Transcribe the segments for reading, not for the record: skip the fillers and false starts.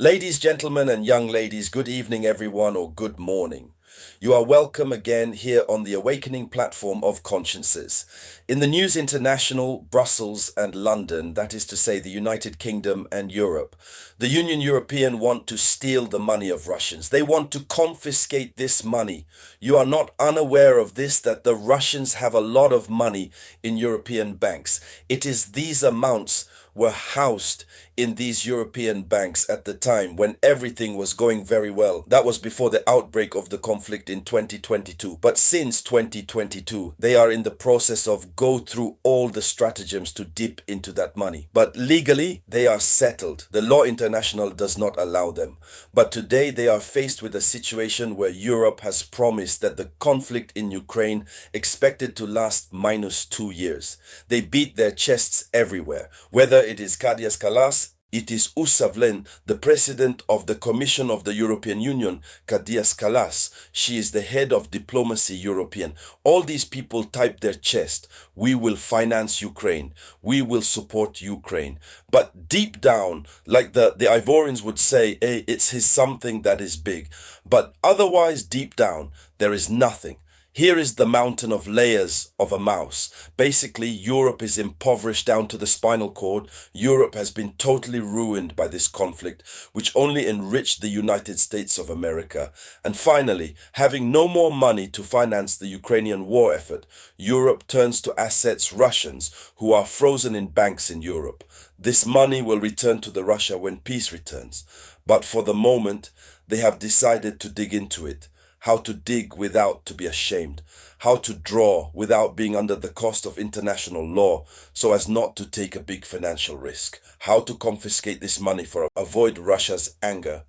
Ladies, gentlemen, and young ladies, good evening, everyone, or good morning. You are welcome again here on the Awakening platform of consciences. In the news international, Brussels and London, that is to say the United Kingdom and Europe, the Union European want to steal the money of Russians. They want to confiscate this money. You are not unaware of this, that the Russians have a lot of money in European banks. It is these amounts were housed in these European banks at the time when everything was going very well. That was before the outbreak of the conflict in 2022. But since 2022, they are in the process of go through all the stratagems to dip into that money. But legally, they are settled. The law international does not allow them. But today they are faced with a situation where Europe has promised that the conflict in Ukraine expected to last -2 years. They beat their chests everywhere, whether it is Kadias Kalas, it is Usavlen, the president of the Commission of the European Union, Kadias Kalas. She is the head of diplomacy European. All these people type their chest. We will finance Ukraine. We will support Ukraine. But deep down, like the Ivorians would say, hey, it's something that is big. But otherwise, deep down, there is nothing. Here is the mountain of layers of a mouse. Basically, Europe is impoverished down to the spinal cord. Europe has been totally ruined by this conflict, which only enriched the United States of America. And finally, having no more money to finance the Ukrainian war effort, Europe turns to assets Russians who are frozen in banks in Europe. This money will return to the Russia when peace returns. But for the moment, they have decided to dig into it. How to dig without to be ashamed, how to draw without being under the cost of international law so as not to take a big financial risk, how to confiscate this money for avoid Russia's anger.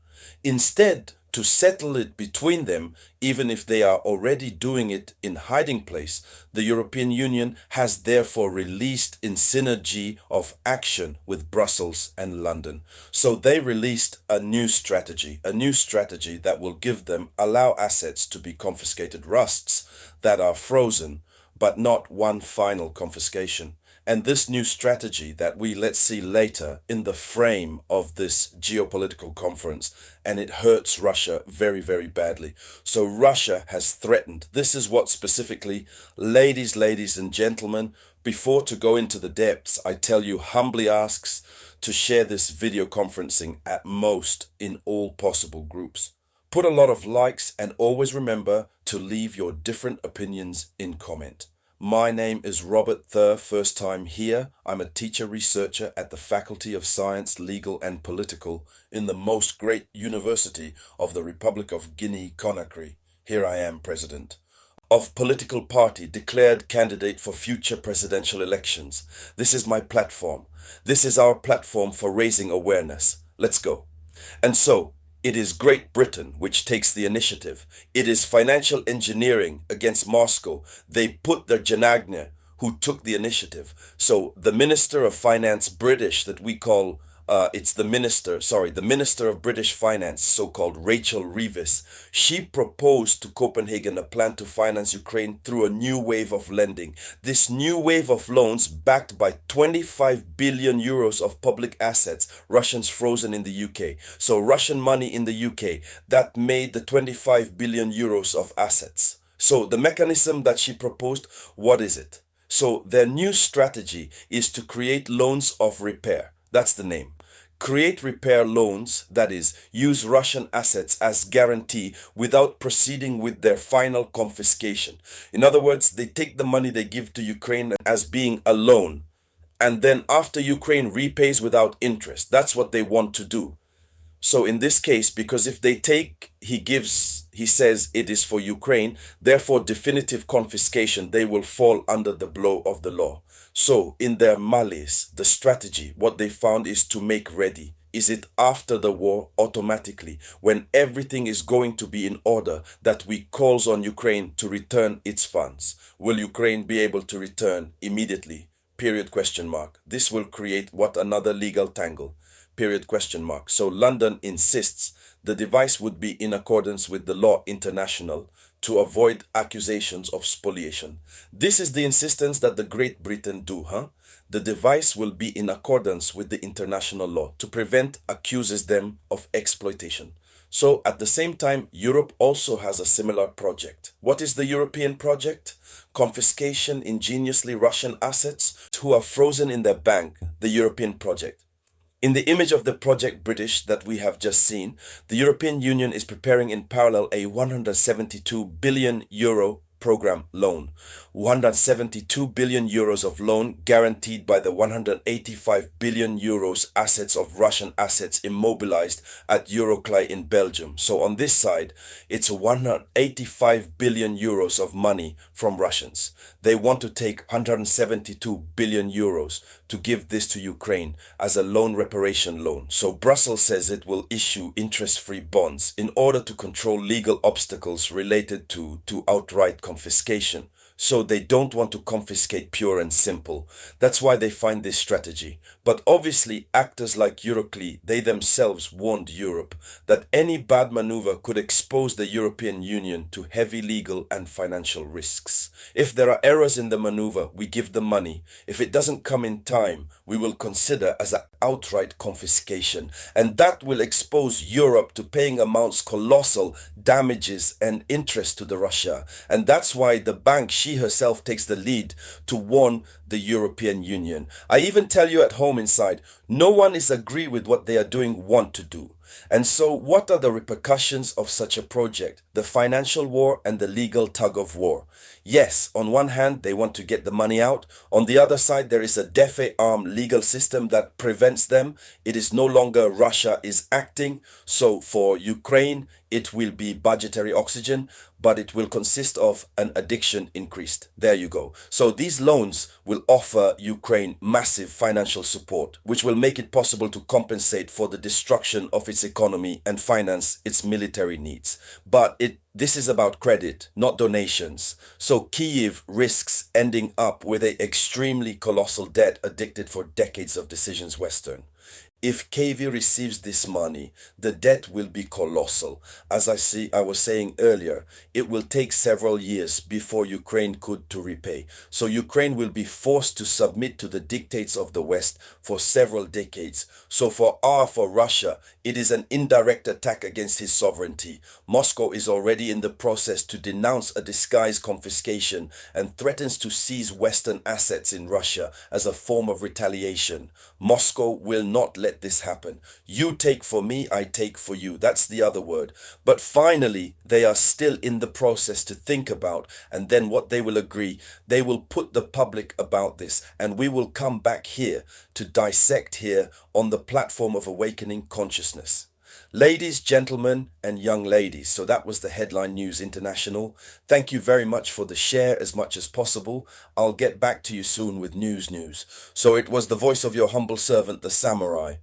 Instead, to settle it between them, even if they are already doing it in hiding place, the European Union has therefore released in synergy of action with Brussels and London. So they released a new strategy that will allow assets to be confiscated, rusts that are frozen, but not one final confiscation. And this new strategy that let's see later in the frame of this geopolitical conference, and it hurts Russia very, very badly. So Russia has threatened. This is what specifically, ladies and gentlemen, before to go into the depths, I tell you humbly asks to share this video conferencing at most in all possible groups. Put a lot of likes and always remember to leave your different opinions in comment. My name is Robert Théa, first time here. I'm a teacher researcher at the Faculty of Science, Legal and Political in the most great university of the Republic of Guinea-Conakry. Here I am, President. Of political party declared candidate for future presidential elections. This is my platform. This is our platform for raising awareness. Let's go. And so, it is Great Britain which takes the initiative. It is financial engineering against Moscow. They put their Janagna who took the initiative. So the Minister of Finance British that we call, the Minister of British Finance, so-called Rachel Reeves, she proposed to Copenhagen a plan to finance Ukraine through a new wave of lending. This new wave of loans backed by 25 billion euros of public assets, Russians frozen in the UK. So Russian money in the UK, that made the 25 billion euros of assets. So the mechanism that she proposed, what is it? So their new strategy is to create loans of repair. That's the name. Create repair loans, that is, use Russian assets as guarantee without proceeding with their final confiscation. In other words, they take the money they give to Ukraine as being a loan. And then after Ukraine repays without interest, that's what they want to do. So in this case, because if they take, he says it is for Ukraine, therefore definitive confiscation, they will fall under the blow of the law. So in their malice, the strategy, what they found is to make ready. Is it after the war automatically, when everything is going to be in order, that we calls on Ukraine to return its funds? Will Ukraine be able to return immediately? Period question mark. This will create what another legal tangle. Period question mark. So London insists the device would be in accordance with the law international to avoid accusations of spoliation. This is the insistence that the Great Britain do, huh? The device will be in accordance with the international law to prevent accuses them of exploitation. So at the same time, Europe also has a similar project. What is the European project? Confiscation ingeniously Russian assets who are frozen in their bank, the European project. In the image of the Project British that we have just seen, the European Union is preparing in parallel a 172 billion euro program loan. 172 billion euros of loan guaranteed by the 185 billion euros assets of Russian assets immobilized at Euroclay in Belgium. So on this side, it's 185 billion euros of money from Russians. They want to take 172 billion euros to give this to Ukraine as a loan reparation loan. So Brussels says it will issue interest-free bonds in order to control legal obstacles related to outright confiscation. So they don't want to confiscate pure and simple. That's why they find this strategy. But obviously actors like Euroclay, they themselves warned Europe that any bad maneuver could expose the European Union to heavy legal and financial risks. If there are errors in the maneuver, we give the money. If it doesn't come in time, we will consider as an outright confiscation. And that will expose Europe to paying amounts colossal damages and interest to the Russia. And that's why the bank, she herself takes the lead to warn the European Union. I even tell you at home inside, no one is agree with what they are doing want to do. And so what are the repercussions of such a project? The financial war and the legal tug of war. Yes, on one hand, they want to get the money out. On the other side, there is a deaf-arm legal system that prevents them. It is no longer Russia is acting. So for Ukraine, it will be budgetary oxygen, but it will consist of an addiction increased. There you go. So these loans will offer Ukraine massive financial support, which will make it possible to compensate for the destruction of its economy and finance its military needs. But this is about credit, not donations. So Kiev risks ending up with an extremely colossal debt addicted for decades of decisions Western. If Kiev receives this money, the debt will be colossal. As I was saying earlier, it will take several years before Ukraine could to repay. So Ukraine will be forced to submit to the dictates of the West for several decades. So for Russia, it is an indirect attack against his sovereignty. Moscow is already in the process to denounce a disguised confiscation and threatens to seize Western assets in Russia as a form of retaliation. Moscow will not let this happen. You take for me, I take for you. That's the other word. But finally, they are still in the process to think about, and then what they will agree, they will put the public about this, and we will come back here to dissect here on the platform of Awakening Consciousness. Ladies, gentlemen, and young ladies, so that was the Headline News International. Thank you very much for the share as much as possible. I'll get back to you soon with news. So it was the voice of your humble servant, the Samurai.